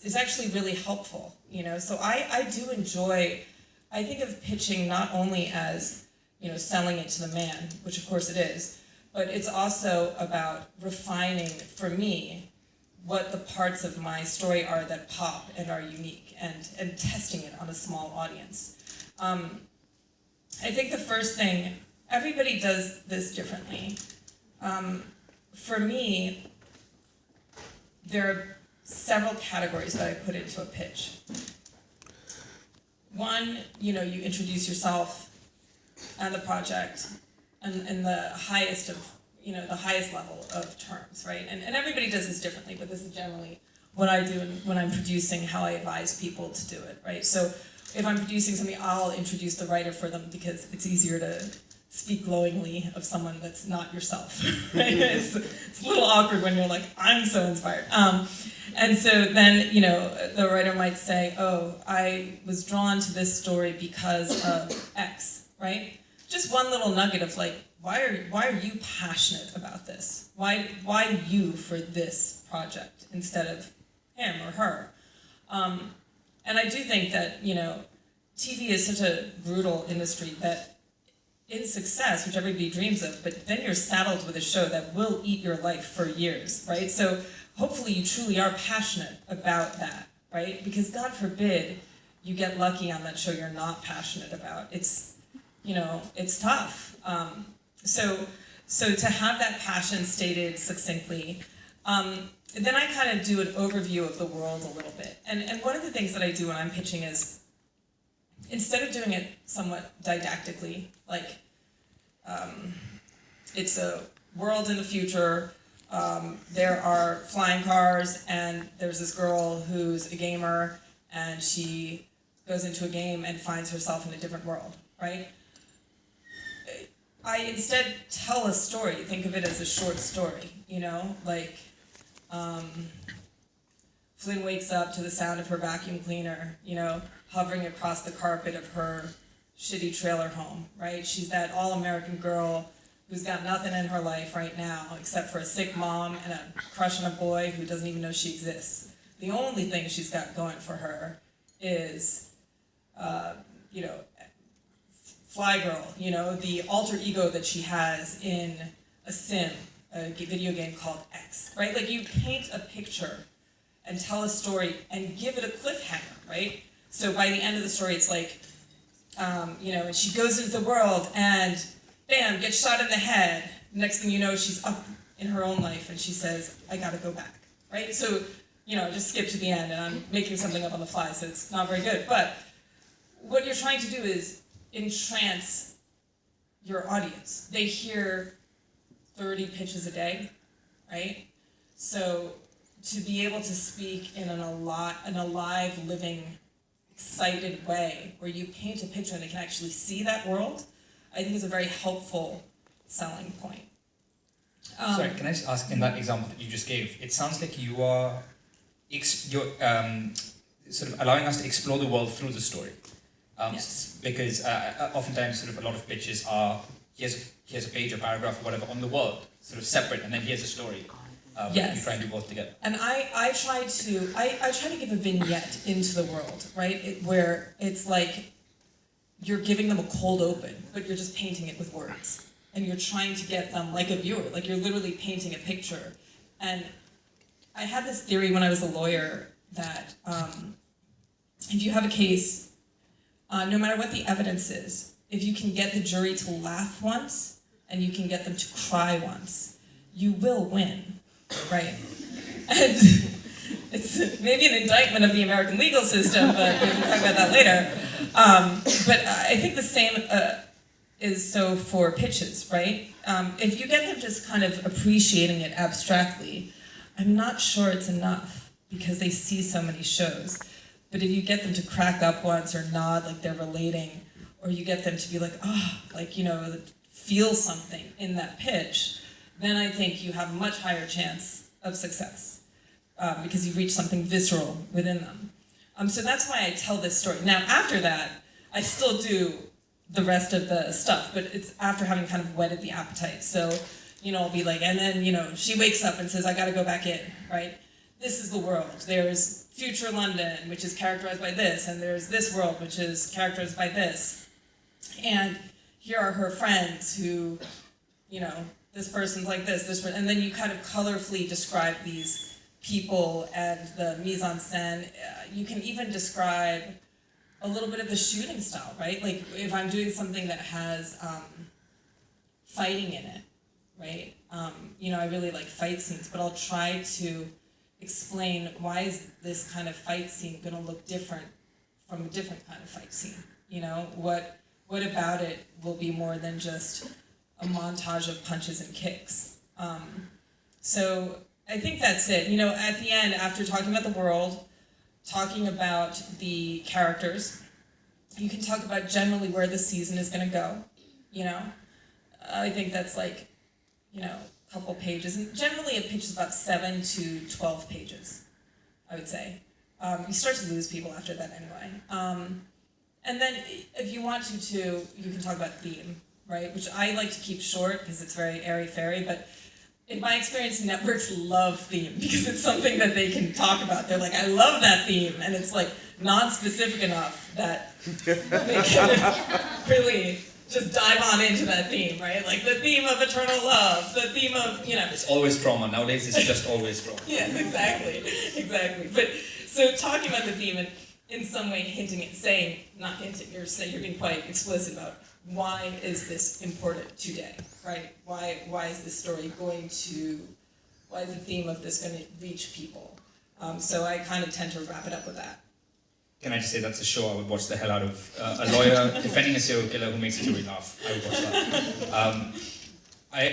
is actually really helpful, So I do enjoy, I think of pitching not only as, selling it to the man, which of course it is, but it's also about refining, for me, what the parts of my story are that pop and are unique, and testing it on a small audience. I think the first thing, everybody does this differently. For me, there are several categories that I put into a pitch. One, you introduce yourself and the project and the highest of, the highest level of terms, right? And everybody does this differently, but this is generally what I do when I'm producing, how I advise people to do it, right? So if I'm producing something, I'll introduce the writer for them because it's easier to speak glowingly of someone that's not yourself, right? It's a little awkward when you're like, I'm so inspired. And so then, the writer might say, oh, I was drawn to this story because of X, right? Just one little nugget of like, why are you passionate about this? Why you for this project instead of him or her? And I do think that, TV is such a brutal industry that in success, which everybody dreams of, but then you're saddled with a show that will eat your life for years, right? So hopefully you truly are passionate about that, right? Because God forbid you get lucky on that show you're not passionate about. It's, it's tough. So to have that passion stated succinctly, then I kind of do an overview of the world a little bit. And one of the things that I do when I'm pitching is, instead of doing it somewhat didactically, like it's a world in the future, there are flying cars, and there's this girl who's a gamer, and she goes into a game and finds herself in a different world, right? I instead tell a story, think of it as a short story, like Flynn wakes up to the sound of her vacuum cleaner, hovering across the carpet of her shitty trailer home, right? She's that all-American girl who's got nothing in her life right now except for a sick mom and a crush on a boy who doesn't even know she exists. The only thing she's got going for her is, Fly Girl, the alter ego that she has in a sim, a video game called X, right? Like, you paint a picture and tell a story and give it a cliffhanger, right? So by the end of the story, it's like, and she goes into the world and bam, gets shot in the head. Next thing you know, she's up in her own life and she says, I gotta go back, right? So, just skip to the end, and I'm making something up on the fly, so it's not very good. But what you're trying to do is entrance your audience. They hear 30 pitches a day, right? So to be able to speak in an alive, living, excited way where you paint a picture and they can actually see that world, I think is a very helpful selling point. Sorry, can I just ask, in that example that you just gave, it sounds like you're sort of allowing us to explore the world through the story. Yes. Because oftentimes sort of a lot of pitches are, here's a page or paragraph or whatever on the world, sort of separate, and then here's a story. Yes. You try and do both together. And I try to give a vignette into the world, right? Where it's like you're giving them a cold open, but you're just painting it with words. And you're trying to get them, like a viewer, like you're literally painting a picture. And I had this theory when I was a lawyer that if you have a case, no matter what the evidence is, if you can get the jury to laugh once and you can get them to cry once, you will win, right? And it's maybe an indictment of the American legal system, but we can talk about that later. But I think the same is so for pitches, right? If you get them just kind of appreciating it abstractly, I'm not sure it's enough because they see so many shows. But if you get them to crack up once or nod like they're relating, or you get them to be like, oh, like, feel something in that pitch, then I think you have a much higher chance of success because you've reached something visceral within them. So that's why I tell this story. Now, after that, I still do the rest of the stuff, but it's after having kind of whetted the appetite. So, I'll be like, and then, she wakes up and says, I gotta go back in, right? this is the world. There's future London, which is characterized by this, and there's this world, which is characterized by this. And here are her friends who, you know, this person's like this, and then you kind of colorfully describe these people and the mise-en-scène. You can even describe a little bit of the shooting style, right? Like if I'm doing something that has fighting in it, right? You know, I really like fight scenes, but I'll try to explain why is this kind of fight scene going to look different from a different kind of fight scene. You know, what about it will be more than just a montage of punches and kicks. So I think that's it. You know, at the end, after talking about the world, talking about the characters, you can talk about generally where the season is going to go. You know, I think that's like, you know, a couple pages, and generally a pitch is about 7 to 12 pages, I would say. You start to lose people after that anyway. And then if you want to, you can talk about theme, right? Which I like to keep short because it's very airy-fairy, but in my experience, networks love theme because it's something that they can talk about. They're like, I love that theme, and it's like non-specific enough that they can really just dive on into that theme, right? Like the theme of eternal love, the theme of, you know. It's always drama. Nowadays, it's just always drama. Yes, exactly. But so talking about the theme and in some way hinting at saying, not hinting, you're being quite explicit about why is this important today, right? Why is this story why is the theme of this going to reach people? So I kind of tend to wrap it up with that. Can I just say that's a show I would watch the hell out of? A lawyer defending a serial killer who makes a jury laugh. I would watch that.